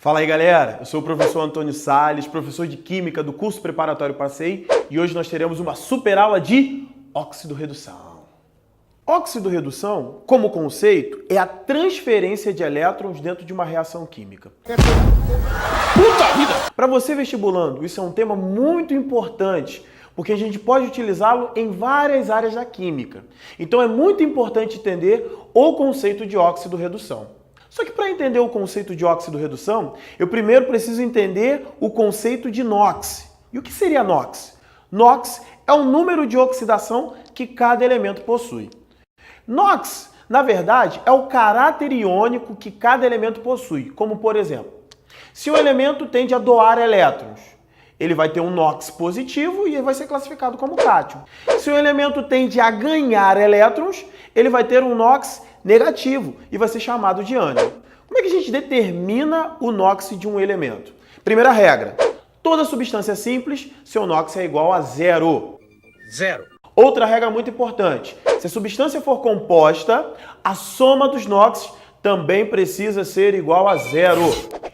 Fala aí, galera! Eu sou o professor Antônio Salles, professor de Química do curso preparatório para SEI, e hoje nós teremos uma super aula de óxido-redução. Óxido-redução, como conceito, é a transferência de elétrons dentro de uma reação química. Puta vida! Para você vestibulando, isso é um tema muito importante, porque a gente pode utilizá-lo em várias áreas da química. Então é muito importante entender o conceito de óxido-redução. Só que para entender o conceito de óxido-redução, eu primeiro preciso entender o conceito de NOx. E o que seria NOx? NOx é o número de oxidação que cada elemento possui. NOx, na verdade, é o caráter iônico que cada elemento possui, como por exemplo, se o elemento tende a doar elétrons, ele vai ter um NOx positivo e ele vai ser classificado como cátion. Se o elemento tende a ganhar elétrons, ele vai ter um NOx negativo e vai ser chamado de ânion. Como é que a gente determina o NOx de um elemento? Primeira regra, toda substância simples, seu NOx é igual a zero. Zero. Outra regra muito importante, se a substância for composta, a soma dos NOx também precisa ser igual a zero.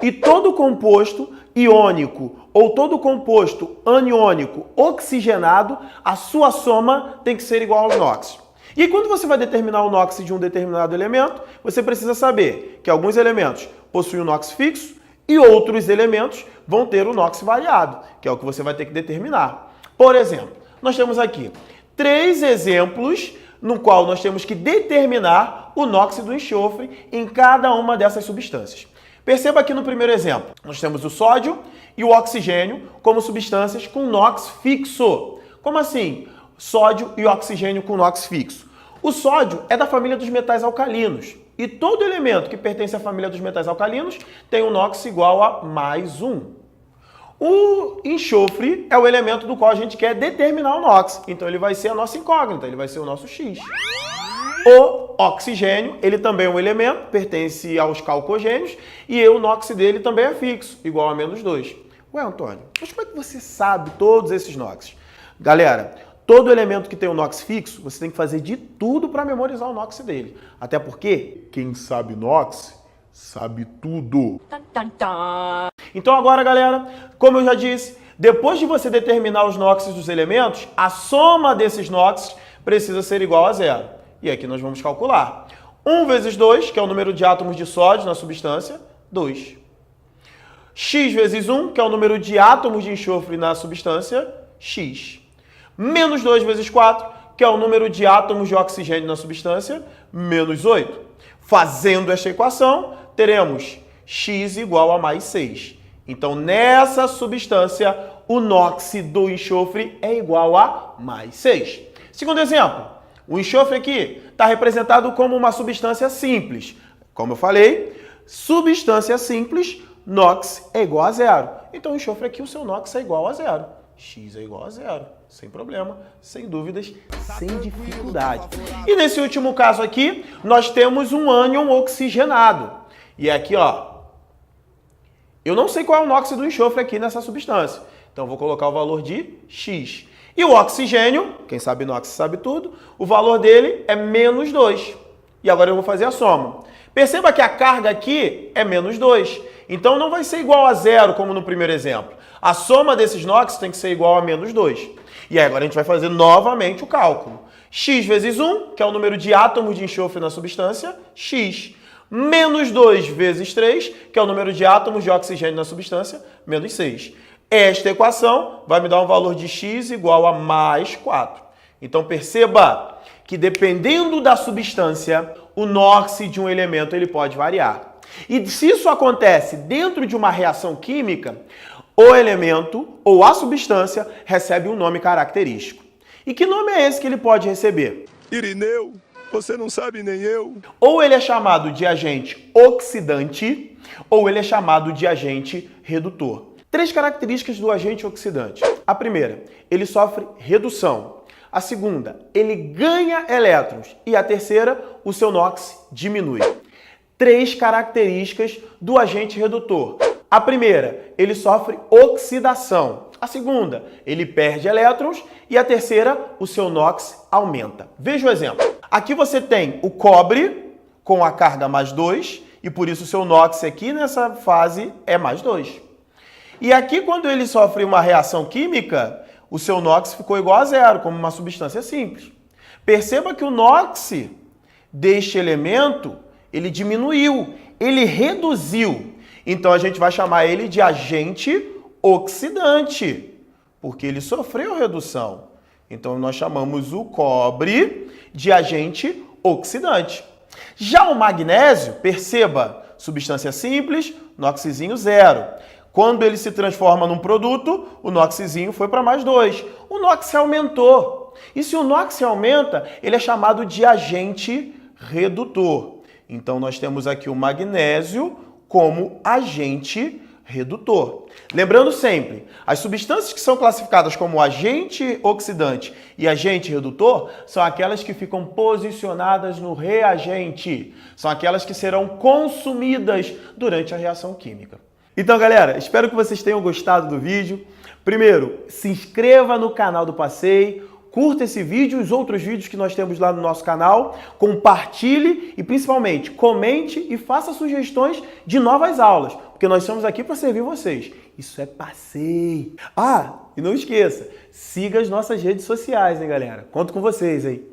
E todo composto iônico ou todo composto aniônico oxigenado, a sua soma tem que ser igual aos NOx. E quando você vai determinar o NOx de um determinado elemento, você precisa saber que alguns elementos possuem o NOx fixo e outros elementos vão ter o NOx variado, que é o que você vai ter que determinar. Por exemplo, nós temos aqui 3 exemplos no qual nós temos que determinar o NOx do enxofre em cada uma dessas substâncias. Perceba aqui no primeiro exemplo, nós temos o sódio e o oxigênio como substâncias com NOx fixo. Como assim? Sódio e oxigênio com NOx fixo. O sódio é da família dos metais alcalinos e todo elemento que pertence à família dos metais alcalinos tem um NOx igual a +1. O enxofre é o elemento do qual a gente quer determinar o NOx, então ele vai ser a nossa incógnita, ele vai ser o nosso X. O oxigênio, ele também é um elemento, pertence aos calcogênios e o NOx dele também é fixo, igual a -2. Ué, Antônio, mas como é que você sabe todos esses NOx? Galera, todo elemento que tem o NOx fixo, você tem que fazer de tudo para memorizar o NOx dele. Até porque quem sabe NOx, sabe tudo. Então agora, galera, como eu já disse, depois de você determinar os NOx dos elementos, a soma desses NOx precisa ser igual a zero. E aqui nós vamos calcular. 1 vezes 2, que é o número de átomos de sódio na substância, 2. X vezes 1, que é o número de átomos de enxofre na substância, X. Menos 2 vezes 4, que é o número de átomos de oxigênio na substância, menos 8. Fazendo esta equação, teremos X igual a +6. Então, nessa substância, o NOx do enxofre é igual a +6. Segundo exemplo, o enxofre aqui está representado como uma substância simples. Como eu falei, substância simples, NOx é igual a zero. Então, o enxofre aqui, o seu NOx é igual a zero. X é igual a zero, sem problema, sem dúvidas, sem dificuldade. E nesse último caso aqui, nós temos um ânion oxigenado. E aqui, ó, eu não sei qual é o NOx do enxofre aqui nessa substância. Então, eu vou colocar o valor de X. E o oxigênio, quem sabe NOx sabe tudo, o valor dele é -2. E agora eu vou fazer a soma. Perceba que a carga aqui é -2. Então, não vai ser igual a zero, como no primeiro exemplo. A soma desses NOx tem que ser igual a -2. E aí agora a gente vai fazer novamente o cálculo. X vezes 1, que é o número de átomos de enxofre na substância, X. Menos 2 vezes 3, que é o número de átomos de oxigênio na substância, -6. Esta equação vai me dar um valor de X igual a +4. Então perceba que dependendo da substância, o NOx de um elemento ele pode variar. E se isso acontece dentro de uma reação química, o elemento ou a substância recebe um nome característico. E que nome é esse que ele pode receber? Irineu, você não sabe nem eu. Ou ele é chamado de agente oxidante, ou ele é chamado de agente redutor. 3 características do agente oxidante. A primeira, ele sofre redução. A segunda, ele ganha elétrons. E a terceira, o seu NOx diminui. 3 características do agente redutor. A primeira, ele sofre oxidação. A segunda, ele perde elétrons. E a terceira, o seu NOx aumenta. Veja o exemplo. Aqui você tem o cobre com a carga +2 E por isso o seu NOx aqui nessa fase é mais 2. E aqui, quando ele sofre uma reação química, o seu NOx ficou igual a 0, como uma substância simples. Perceba que o NOx deste elemento, ele diminuiu, ele reduziu. Então a gente vai chamar ele de agente oxidante, porque ele sofreu redução. Então nós chamamos o cobre de agente oxidante. Já o magnésio, perceba, substância simples, NOxzinho 0. Quando ele se transforma num produto, o NOxzinho foi para mais 2. O NOx aumentou. E se o NOx aumenta, ele é chamado de agente redutor. Então nós temos aqui o magnésio como agente redutor. Lembrando sempre, as substâncias que são classificadas como agente oxidante e agente redutor são aquelas que ficam posicionadas no reagente. São aquelas que serão consumidas durante a reação química. Então, galera, espero que vocês tenham gostado do vídeo. Primeiro, se inscreva no canal do Passei, curta esse vídeo e os outros vídeos que nós temos lá no nosso canal, compartilhe e, principalmente, comente e faça sugestões de novas aulas, porque nós estamos aqui para servir vocês. Isso é Passei! Ah, e não esqueça, siga as nossas redes sociais, hein, galera? Conto com vocês, hein?